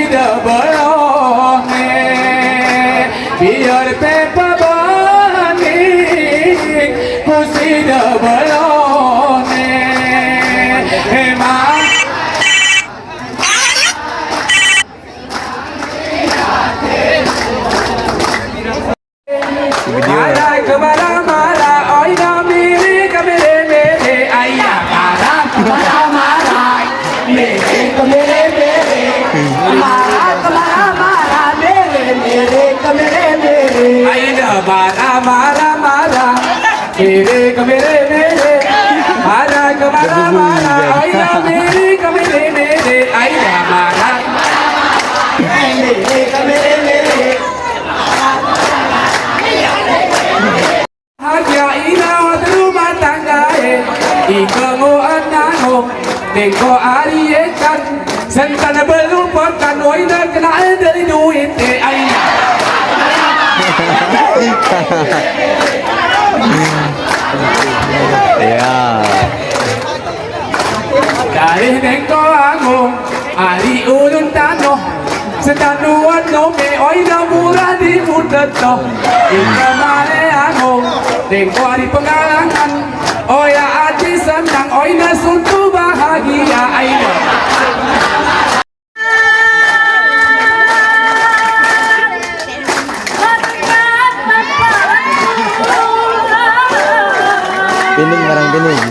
kusida balone biar pepa bani kusida balone ma mara kamara mara oina mere kamere mere ayya mara kamara mara mere kamere mere mara kamara mara mere mere kamere mere ayya mara mara mara mere kamere mere mara kamara mara oina mere kamere mere ayya mara mere kamere mere Hanya ina rumah tangga Ikamu anano Tengko ari ekan Sentana belum pokan Oina kena dari duit Aina Ya. Dari tengko aku Ari ulun tano Setanuan no me oina murah di mutet no Ika mare aku Tengko hari pengalangan Oya hati senang Oina suntu bahagia Aina Pining, marang pining.